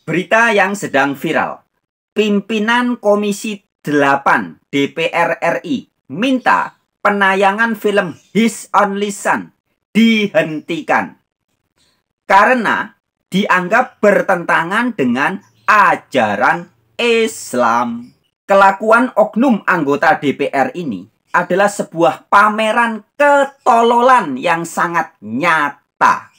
Berita yang sedang viral. Pimpinan Komisi 8 DPR RI minta penayangan film His Only Son dihentikan karena dianggap bertentangan dengan ajaran Islam. Kelakuan oknum anggota DPR ini adalah sebuah pameran ketololan yang sangat nyata.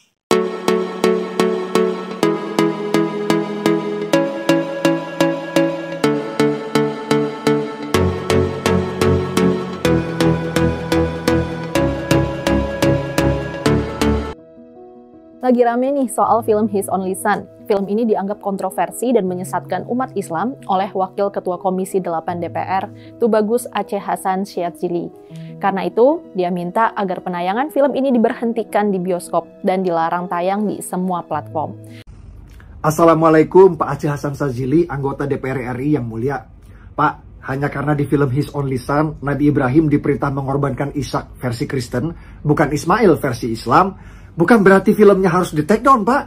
Lagi rame nih soal film His Only Son. Film ini dianggap kontroversi dan menyesatkan umat Islam oleh Wakil Ketua Komisi 8 DPR, Tubagus Aceh Hasan Syadzili. Karena itu, dia minta agar penayangan film ini diberhentikan di bioskop dan dilarang tayang di semua platform. Assalamualaikum Pak Aceh Hasan Syadzili, anggota DPR RI yang mulia. Pak, hanya karena di film His Only Son, Nabi Ibrahim diperintah mengorbankan Ishak versi Kristen, bukan Ismail versi Islam, bukan berarti filmnya harus di take down, Pak.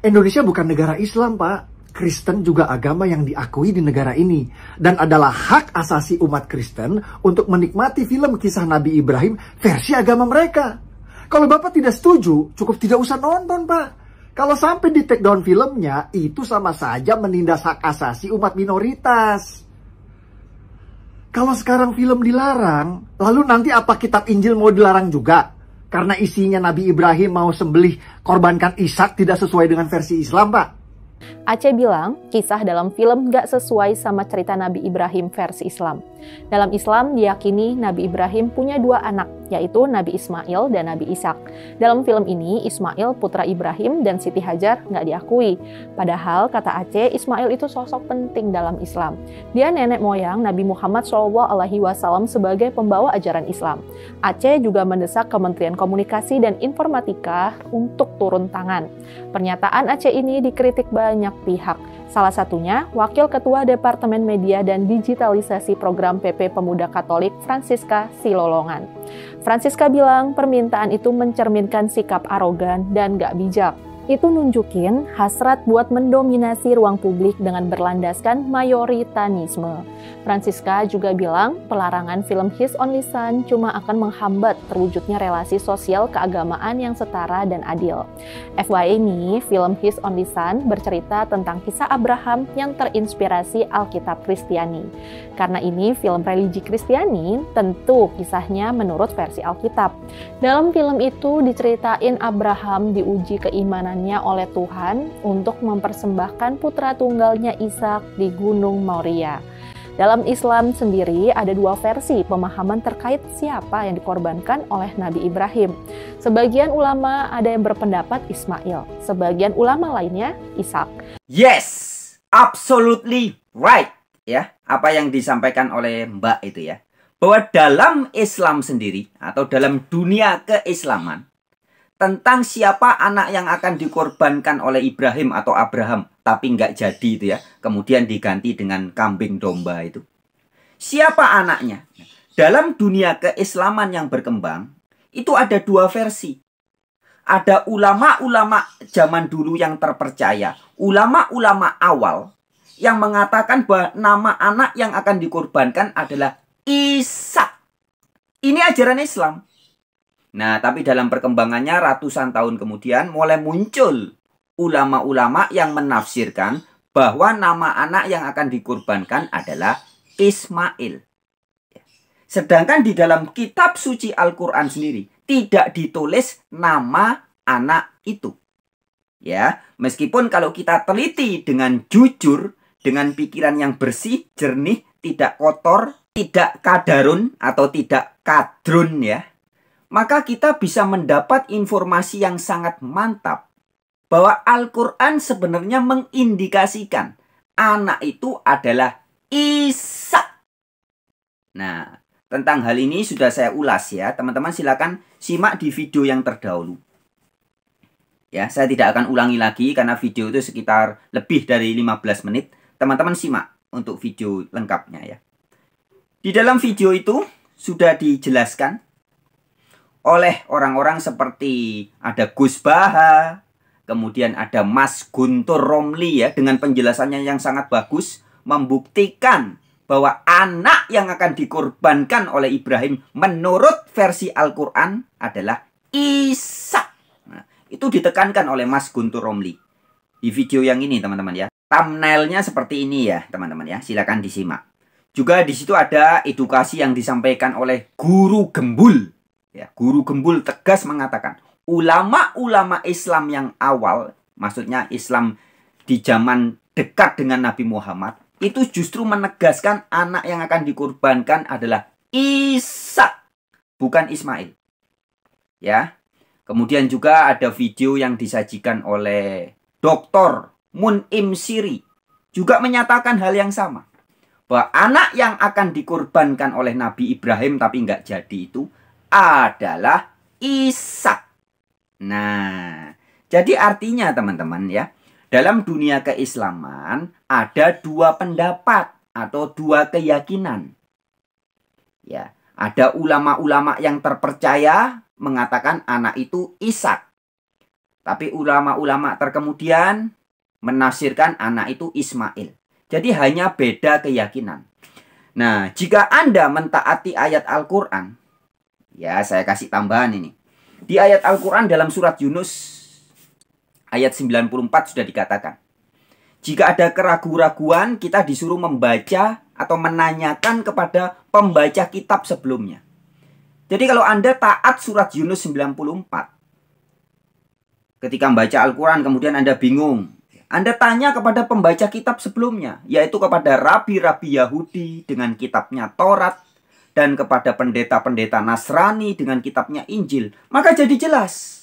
Indonesia bukan negara Islam, Pak. Kristen juga agama yang diakui di negara ini. Dan adalah hak asasi umat Kristen untuk menikmati film kisah Nabi Ibrahim versi agama mereka. Kalau Bapak tidak setuju, cukup tidak usah nonton, Pak. Kalau sampai di take down filmnya, itu sama saja menindas hak asasi umat minoritas. Kalau sekarang film dilarang, lalu nanti apa kitab Injil mau dilarang juga? Karena isinya Nabi Ibrahim mau sembelih korbankan Ishak tidak sesuai dengan versi Islam, Pak. Aceh bilang, kisah dalam film gak sesuai sama cerita Nabi Ibrahim versi Islam. Dalam Islam diyakini Nabi Ibrahim punya dua anak, yaitu Nabi Ismail dan Nabi Ishak. Dalam film ini, Ismail putra Ibrahim dan Siti Hajar gak diakui. Padahal, kata Aceh, Ismail itu sosok penting dalam Islam. Dia nenek moyang Nabi Muhammad SAW sebagai pembawa ajaran Islam. Aceh juga mendesak Kementerian Komunikasi dan Informatika untuk turun tangan. Pernyataan Aceh ini dikritik banyak pihak. Salah satunya, Wakil Ketua Departemen Media dan Digitalisasi Program PP Pemuda Katolik, Francisca Silolongan. Francisca bilang permintaan itu mencerminkan sikap arogan dan gak bijak. Itu nunjukin hasrat buat mendominasi ruang publik dengan berlandaskan mayoritarisme. Francisca juga bilang pelarangan film His Only Son cuma akan menghambat terwujudnya relasi sosial keagamaan yang setara dan adil. FYI nih, film His Only Son bercerita tentang kisah Abraham yang terinspirasi Alkitab Kristiani. Karena ini film religi Kristiani, tentu kisahnya menurut versi Alkitab. Dalam film itu diceritain Abraham diuji keimanan oleh Tuhan untuk mempersembahkan putra tunggalnya Ishak di Gunung Moria. Dalam Islam sendiri ada dua versi pemahaman terkait siapa yang dikorbankan oleh Nabi Ibrahim. Sebagian ulama ada yang berpendapat Ismail, sebagian ulama lainnya Ishak. Yes, absolutely right. Ya, apa yang disampaikan oleh Mbak itu ya, bahwa dalam Islam sendiri atau dalam dunia keislaman, tentang siapa anak yang akan dikorbankan oleh Ibrahim atau Abraham, tapi nggak jadi itu ya, kemudian diganti dengan kambing domba itu. Siapa anaknya? Dalam dunia keislaman yang berkembang, itu ada dua versi. Ada ulama-ulama zaman dulu yang terpercaya, ulama-ulama awal, yang mengatakan bahwa nama anak yang akan dikorbankan adalah Ishak. Ini ajaran Islam. Nah, tapi dalam perkembangannya ratusan tahun kemudian mulai muncul ulama-ulama yang menafsirkan bahwa nama anak yang akan dikorbankan adalah Ismail. Sedangkan di dalam kitab suci Al-Quran sendiri tidak ditulis nama anak itu. Ya, meskipun kalau kita teliti dengan jujur, dengan pikiran yang bersih, jernih, tidak kotor, tidak kadarun atau tidak kadrun ya, maka kita bisa mendapat informasi yang sangat mantap bahwa Al-Quran sebenarnya mengindikasikan anak itu adalah Ishak. Nah, tentang hal ini sudah saya ulas ya. Teman-teman silakan simak di video yang terdahulu. Ya, saya tidak akan ulangi lagi karena video itu sekitar lebih dari 15 menit. Teman-teman simak untuk video lengkapnya ya. Di dalam video itu sudah dijelaskan oleh orang-orang seperti ada Gus Baha, kemudian ada Mas Guntur Romli ya, dengan penjelasannya yang sangat bagus, membuktikan bahwa anak yang akan dikorbankan oleh Ibrahim menurut versi Al-Quran adalah Ishak. Nah, itu ditekankan oleh Mas Guntur Romli di video yang ini, teman-teman ya. Thumbnailnya seperti ini ya, teman-teman ya. Silakan disimak. Juga di situ ada edukasi yang disampaikan oleh Guru Gembul. Ya, Guru Gembul tegas mengatakan, ulama-ulama Islam yang awal, maksudnya Islam di zaman dekat dengan Nabi Muhammad, itu justru menegaskan anak yang akan dikorbankan adalah Ishak, bukan Ismail. Ya. Kemudian juga ada video yang disajikan oleh Dr. Mun'im Siri juga menyatakan hal yang sama. Bahwa anak yang akan dikorbankan oleh Nabi Ibrahim tapi nggak jadi itu adalah Ishak. Nah, jadi artinya teman-teman ya, dalam dunia keislaman ada dua pendapat atau dua keyakinan. Ya, ada ulama-ulama yang terpercaya mengatakan anak itu Ishak. Tapi ulama-ulama terkemudian menafsirkan anak itu Ismail. Jadi hanya beda keyakinan. Nah, jika Anda mentaati ayat Al-Quran, ya saya kasih tambahan ini. Di ayat Al-Quran dalam surat Yunus ayat 94 sudah dikatakan, jika ada keraguan-raguan, kita disuruh membaca atau menanyakan kepada pembaca kitab sebelumnya. Jadi kalau Anda taat surat Yunus 94, ketika membaca Al-Quran kemudian Anda bingung, Anda tanya kepada pembaca kitab sebelumnya, yaitu kepada rabi-rabi Yahudi dengan kitabnya Taurat, dan kepada pendeta-pendeta Nasrani dengan kitabnya Injil. Maka jadi jelas.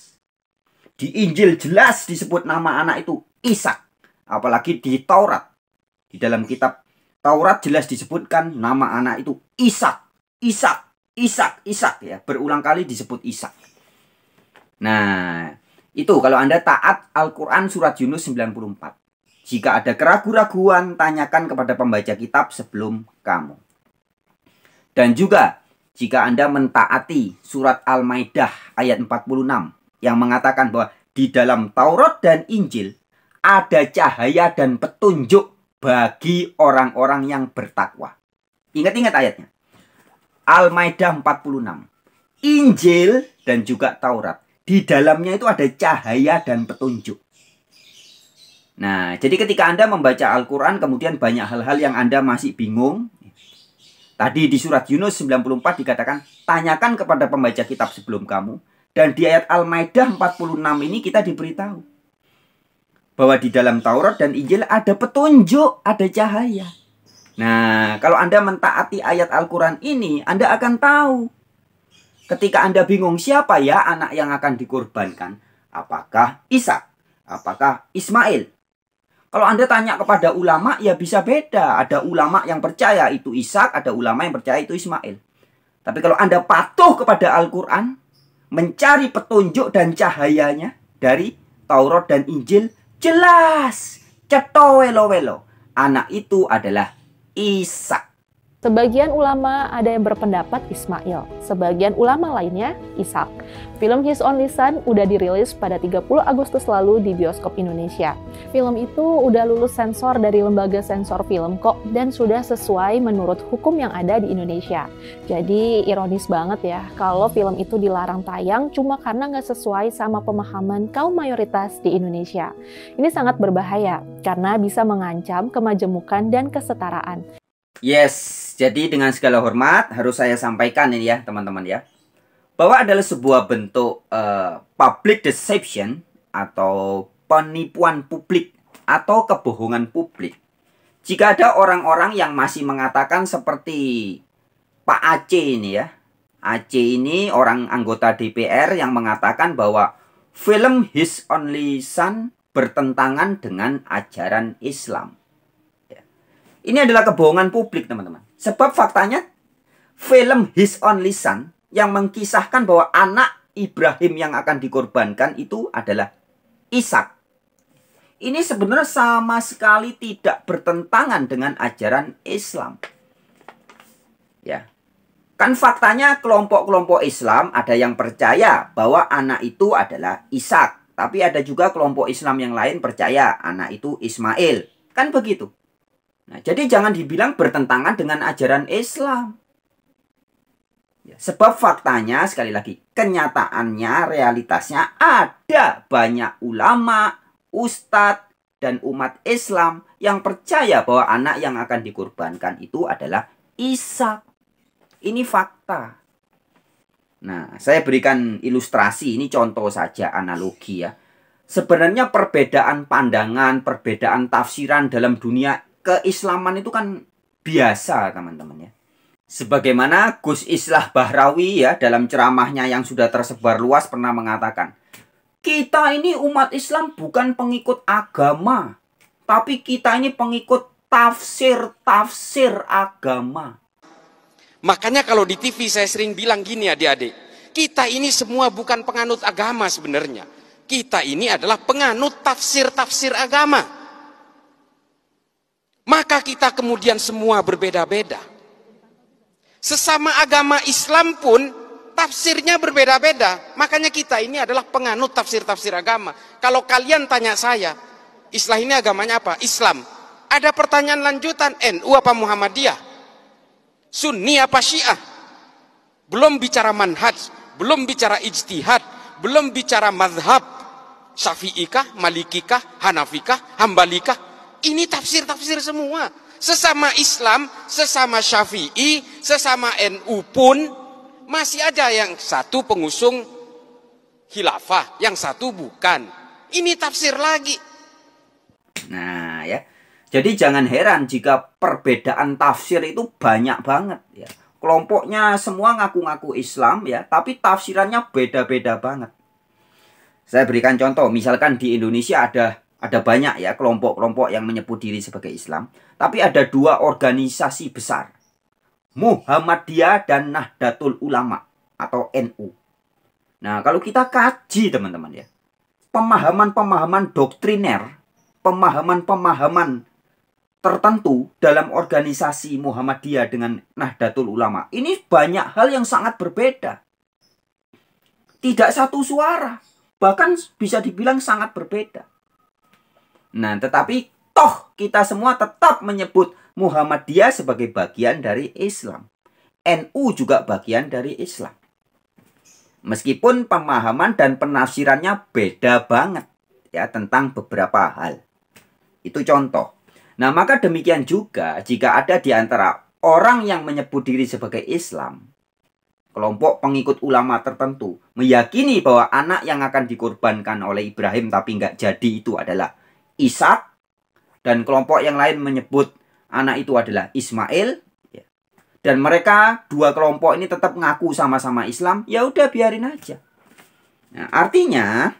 Di Injil jelas disebut nama anak itu Ishak. Apalagi di Taurat. Di dalam kitab Taurat jelas disebutkan nama anak itu Ishak. Ishak, Ishak, Ishak ya. Berulang kali disebut Ishak. Nah, itu kalau Anda taat Al-Quran surat Yunus 94. Jika ada keraguan-raguan, tanyakan kepada pembaca kitab sebelum kamu. Dan juga jika Anda mentaati surat Al-Maidah ayat 46 yang mengatakan bahwa di dalam Taurat dan Injil ada cahaya dan petunjuk bagi orang-orang yang bertakwa. Ingat-ingat ayatnya. Al-Maidah 46. Injil dan juga Taurat. Di dalamnya itu ada cahaya dan petunjuk. Nah, jadi ketika Anda membaca Al-Quran, kemudian banyak hal-hal yang Anda masih bingung. Tadi di surat Yunus 94 dikatakan, tanyakan kepada pembaca kitab sebelum kamu. Dan di ayat Al-Maidah 46 ini kita diberitahu bahwa di dalam Taurat dan Injil ada petunjuk, ada cahaya. Nah, kalau Anda mentaati ayat Al-Quran ini, Anda akan tahu. Ketika Anda bingung siapa ya anak yang akan dikorbankan, apakah Ishak, apakah Ismail? Kalau Anda tanya kepada ulama, ya bisa beda. Ada ulama yang percaya itu Ishak, ada ulama yang percaya itu Ismail. Tapi kalau Anda patuh kepada Al-Quran, mencari petunjuk dan cahayanya dari Taurat dan Injil, jelas, cetowelo-welo, anak itu adalah Ishak. Sebagian ulama ada yang berpendapat Ismail, sebagian ulama lainnya Ishak. Film His Only Son udah dirilis pada 30 Agustus lalu di bioskop Indonesia. Film itu udah lulus sensor dari lembaga sensor film kok, dan sudah sesuai menurut hukum yang ada di Indonesia. Jadi ironis banget ya, kalau film itu dilarang tayang cuma karena nggak sesuai sama pemahaman kaum mayoritas di Indonesia. Ini sangat berbahaya, karena bisa mengancam kemajemukan dan kesetaraan. Yes, jadi dengan segala hormat harus saya sampaikan ini ya teman-teman ya, bahwa adalah sebuah bentuk public deception atau penipuan publik atau kebohongan publik. Jika ada orang-orang yang masih mengatakan seperti Pak Aceh ini ya, Aceh ini orang anggota DPR yang mengatakan bahwa film His Only Son bertentangan dengan ajaran Islam. Ini adalah kebohongan publik teman-teman. Sebab faktanya film His Only Son yang mengkisahkan bahwa anak Ibrahim yang akan dikorbankan itu adalah Ishak. Ini sebenarnya sama sekali tidak bertentangan dengan ajaran Islam. Ya. Kan faktanya kelompok-kelompok Islam ada yang percaya bahwa anak itu adalah Ishak. Tapi ada juga kelompok Islam yang lain percaya anak itu Ismail. Kan begitu. Nah, jadi jangan dibilang bertentangan dengan ajaran Islam. Ya, sebab faktanya, sekali lagi, kenyataannya, realitasnya ada banyak ulama, ustadz, dan umat Islam yang percaya bahwa anak yang akan dikurbankan itu adalah Ishak. Ini fakta. Nah, saya berikan ilustrasi, ini contoh saja, analogi ya. Sebenarnya perbedaan pandangan, perbedaan tafsiran dalam dunia keislaman itu kan biasa, teman-teman ya. Sebagaimana Gus Islah Bahrawi ya, dalam ceramahnya yang sudah tersebar luas pernah mengatakan, kita ini umat Islam bukan pengikut agama, tapi kita ini pengikut tafsir-tafsir agama. Makanya kalau di TV saya sering bilang gini adik-adik, kita ini semua bukan penganut agama sebenarnya. Kita ini adalah penganut tafsir-tafsir agama. Maka kita kemudian semua berbeda-beda. Sesama agama Islam pun tafsirnya berbeda-beda. Makanya kita ini adalah penganut tafsir-tafsir agama. Kalau kalian tanya saya, Islah ini agamanya apa? Islam. Ada pertanyaan lanjutan, NU apa Muhammadiyah? Sunni apa Syiah? Belum bicara manhaj, belum bicara ijtihad, belum bicara mazhab. Syafi'ikah, Malikikah, Hanafikah, Hambalikah? Ini tafsir-tafsir semua. Sesama Islam, sesama Syafi'i, sesama NU pun masih ada yang satu pengusung khilafah, yang satu bukan. Ini tafsir lagi. Nah ya, jadi jangan heran jika perbedaan tafsir itu banyak banget ya. Kelompoknya semua ngaku-ngaku Islam ya, tapi tafsirannya beda-beda banget. Saya berikan contoh, misalkan di Indonesia ada banyak ya kelompok-kelompok yang menyebut diri sebagai Islam, tapi ada dua organisasi besar, Muhammadiyah dan Nahdlatul Ulama atau NU. Nah, kalau kita kaji teman-teman ya, pemahaman-pemahaman doktriner, pemahaman-pemahaman tertentu dalam organisasi Muhammadiyah dengan Nahdlatul Ulama, ini banyak hal yang sangat berbeda. Tidak satu suara, bahkan bisa dibilang sangat berbeda. Nah, tetapi toh kita semua tetap menyebut Muhammadiyah sebagai bagian dari Islam. NU juga bagian dari Islam. Meskipun pemahaman dan penafsirannya beda banget ya tentang beberapa hal. Itu contoh. Nah, maka demikian juga jika ada di antara orang yang menyebut diri sebagai Islam, kelompok pengikut ulama tertentu meyakini bahwa anak yang akan dikorbankan oleh Ibrahim tapi nggak jadi itu adalah Ishak, dan kelompok yang lain menyebut anak itu adalah Ismail, ya. Dan mereka dua kelompok ini tetap ngaku sama-sama Islam, ya udah biarin aja. Nah, artinya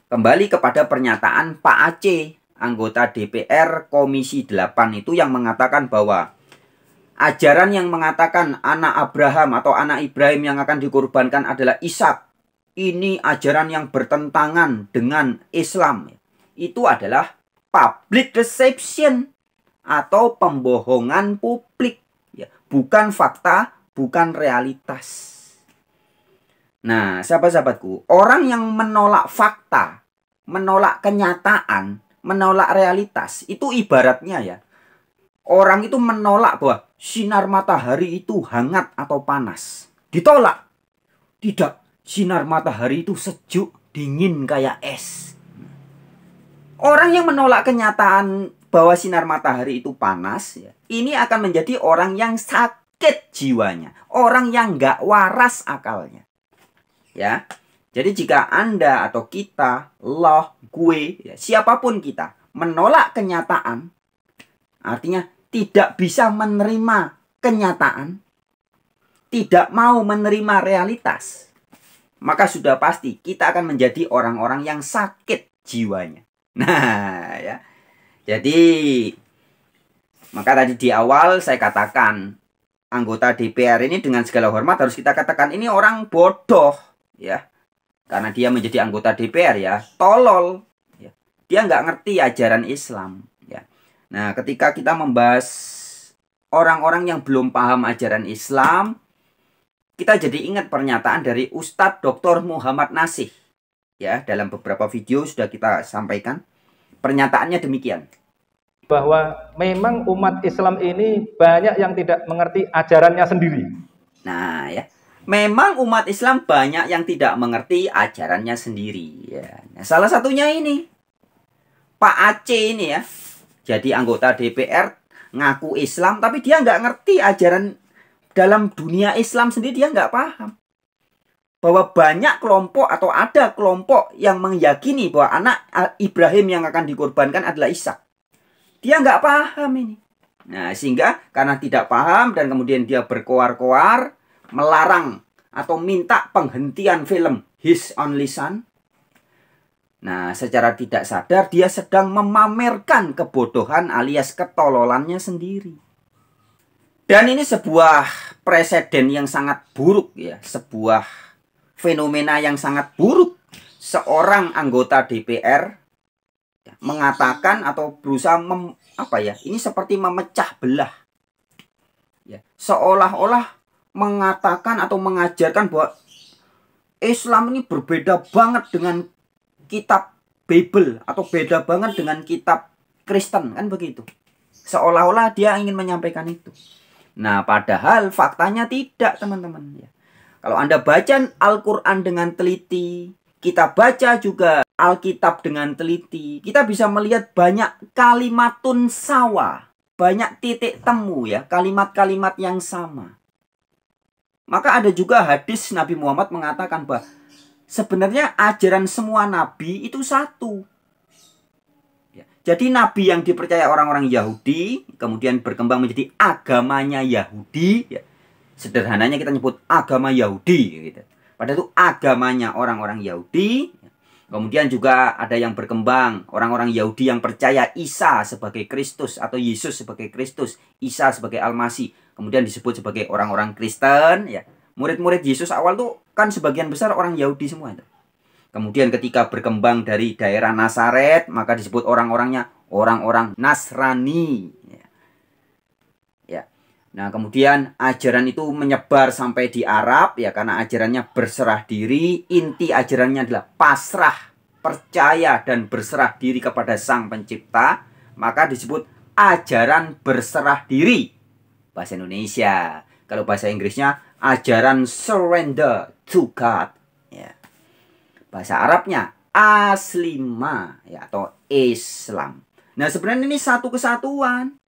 kembali kepada pernyataan Pak Aceh, anggota DPR Komisi 8 itu yang mengatakan bahwa ajaran yang mengatakan anak Abraham atau anak Ibrahim yang akan dikorbankan adalah Ishak, ini ajaran yang bertentangan dengan Islam. Itu adalah public deception atau pembohongan publik, ya, bukan fakta, bukan realitas. Nah, sahabat-sahabatku, orang yang menolak fakta, menolak kenyataan, menolak realitas, itu ibaratnya ya, orang itu menolak bahwa sinar matahari itu hangat atau panas. Ditolak. Tidak, sinar matahari itu sejuk, dingin kayak es. Orang yang menolak kenyataan bahwa sinar matahari itu panas, ya, ini akan menjadi orang yang sakit jiwanya. Orang yang nggak waras akalnya. Ya, jadi jika Anda atau kita, loh, gue, ya, siapapun kita, menolak kenyataan, artinya tidak bisa menerima kenyataan, tidak mau menerima realitas, maka sudah pasti kita akan menjadi orang-orang yang sakit jiwanya. Nah, ya. Jadi, maka tadi di awal saya katakan, anggota DPR ini dengan segala hormat harus kita katakan ini orang bodoh, ya. Karena dia menjadi anggota DPR ya, tolol. Ya. Dia nggak ngerti ajaran Islam. Ya. Nah, ketika kita membahas orang-orang yang belum paham ajaran Islam, kita jadi ingat pernyataan dari Ustadz Dr. Muhammad Nasih. ya, dalam beberapa video sudah kita sampaikan. Pernyataannya demikian. Bahwa memang umat Islam ini banyak yang tidak mengerti ajarannya sendiri. Nah ya, memang umat Islam banyak yang tidak mengerti ajarannya sendiri. Ya. Nah, salah satunya ini, Pak Aceh ini ya, jadi anggota DPR, ngaku Islam, tapi dia nggak ngerti ajaran dalam dunia Islam sendiri, dia nggak paham. Bahwa banyak kelompok atau ada kelompok yang meyakini bahwa anak Ibrahim yang akan dikorbankan adalah Ishak. Dia nggak paham ini. Nah, sehingga karena tidak paham dan kemudian dia berkoar-koar, melarang atau minta penghentian film His Only Son. Nah, secara tidak sadar dia sedang memamerkan kebodohan alias ketololannya sendiri. Dan ini sebuah presiden yang sangat buruk ya, sebuah fenomena yang sangat buruk. Seorang anggota DPR mengatakan atau berusaha ini seperti memecah belah. Ya, seolah-olah mengatakan atau mengajarkan bahwa Islam ini berbeda banget dengan kitab Bible atau beda banget dengan kitab Kristen, kan begitu. Seolah-olah dia ingin menyampaikan itu. Nah, padahal faktanya tidak, teman-teman ya. Kalau Anda baca Al-Quran dengan teliti, kita baca juga Alkitab dengan teliti, kita bisa melihat banyak kalimatun sawa, banyak titik temu ya, kalimat-kalimat yang sama. Maka ada juga hadis Nabi Muhammad mengatakan bahwa sebenarnya ajaran semua nabi itu satu. Ya, jadi nabi yang dipercaya orang-orang Yahudi, kemudian berkembang menjadi agamanya Yahudi, ya, sederhananya kita nyebut agama Yahudi gitu. Padahal itu agamanya orang-orang Yahudi. Kemudian juga ada yang berkembang, orang-orang Yahudi yang percaya Isa sebagai Kristus atau Yesus sebagai Kristus, Isa sebagai Al-Masih. Kemudian disebut sebagai orang-orang Kristen. Ya. Murid-murid Yesus awal tuh kan sebagian besar orang Yahudi semua. Kemudian ketika berkembang dari daerah Nazaret, maka disebut orang-orangnya orang-orang Nasrani. Nah, kemudian ajaran itu menyebar sampai di Arab ya, karena ajarannya berserah diri. Inti ajarannya adalah pasrah, percaya dan berserah diri kepada Sang Pencipta, maka disebut ajaran berserah diri. Bahasa Indonesia. Kalau bahasa Inggrisnya ajaran surrender to God ya. Bahasa Arabnya aslima ya, atau Islam. Nah, sebenarnya ini satu kesatuan,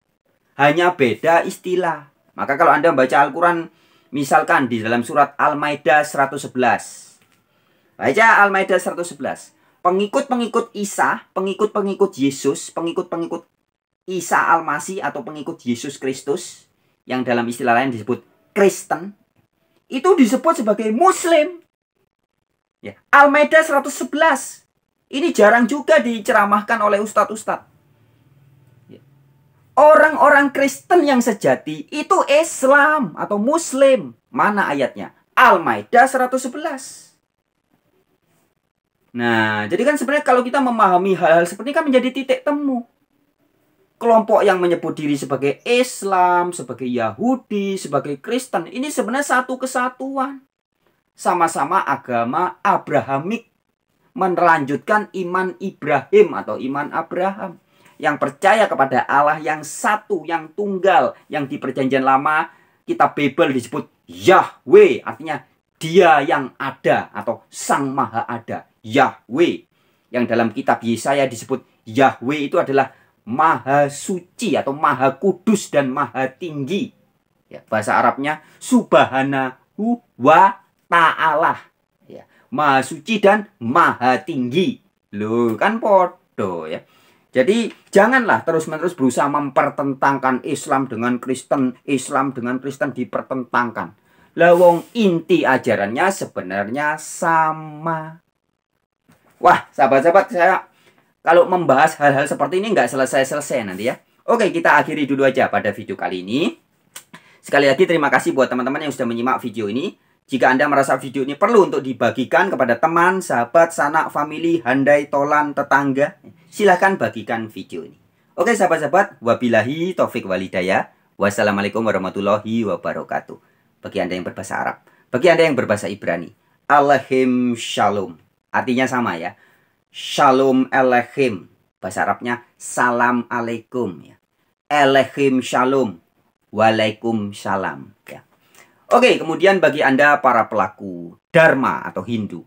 hanya beda istilah. Maka kalau Anda membaca Al-Quran, misalkan di dalam surat Al-Maidah 111. Baca Al-Maidah 111. Pengikut-pengikut Isa, pengikut-pengikut Yesus, pengikut-pengikut Isa Al-Masih atau pengikut Yesus Kristus, yang dalam istilah lain disebut Kristen, itu disebut sebagai Muslim. Ya, Al-Maidah 111. Ini jarang juga diceramahkan oleh ustadz-ustadz. Orang-orang Kristen yang sejati itu Islam atau Muslim. Mana ayatnya? Al-Maidah 111. Nah, jadi kan sebenarnya kalau kita memahami hal-hal seperti ini kan menjadi titik temu. Kelompok yang menyebut diri sebagai Islam, sebagai Yahudi, sebagai Kristen, ini sebenarnya satu kesatuan. Sama-sama agama Abrahamik, melanjutkan iman Ibrahim atau iman Abraham. Yang percaya kepada Allah yang satu, yang tunggal, yang di perjanjian lama kitab Bible disebut Yahweh, artinya dia yang ada atau Sang Maha Ada, Yahweh. Yang dalam kitab Yesaya disebut Yahweh itu adalah Maha Suci atau Maha Kudus dan Maha Tinggi. Ya, bahasa Arabnya Subhanahu wa Ta'ala. Ya, Maha Suci dan Maha Tinggi. Loh, kan podo ya. Jadi janganlah terus-menerus berusaha mempertentangkan Islam dengan Kristen, Islam dengan Kristen dipertentangkan. Lawong inti ajarannya sebenarnya sama. Wah, sahabat-sahabat, saya kalau membahas hal-hal seperti ini nggak selesai-selesai nanti ya. Oke, kita akhiri dulu aja pada video kali ini. Sekali lagi terima kasih buat teman-teman yang sudah menyimak video ini. Jika Anda merasa video ini perlu untuk dibagikan kepada teman, sahabat, sanak, famili, handai, tolan, tetangga, silahkan bagikan video ini. Oke sahabat-sahabat, wabillahi taufik walhidayah. Wassalamualaikum warahmatullahi wabarakatuh. Bagi Anda yang berbahasa Arab, bagi Anda yang berbahasa Ibrani, Allahim Shalom. Artinya sama ya. Shalom Aleichem. Bahasa Arabnya salam alaikum ya. Aleichem shalom. Waalaikumsalam ya. Oke, kemudian bagi Anda para pelaku Dharma atau Hindu.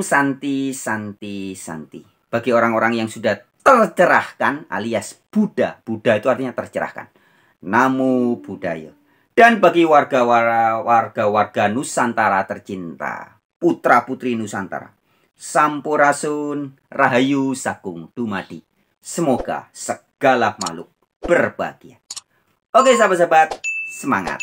Santi Santi Santi. Bagi orang-orang yang sudah tercerahkan alias Buddha. Buddha itu artinya tercerahkan. Namo Buddhaya. Dan bagi warga-warga Nusantara tercinta, putra-putri Nusantara, Sampurasun Rahayu Sakung Dumadi. Semoga segala makhluk berbahagia. Oke sahabat-sahabat, semangat.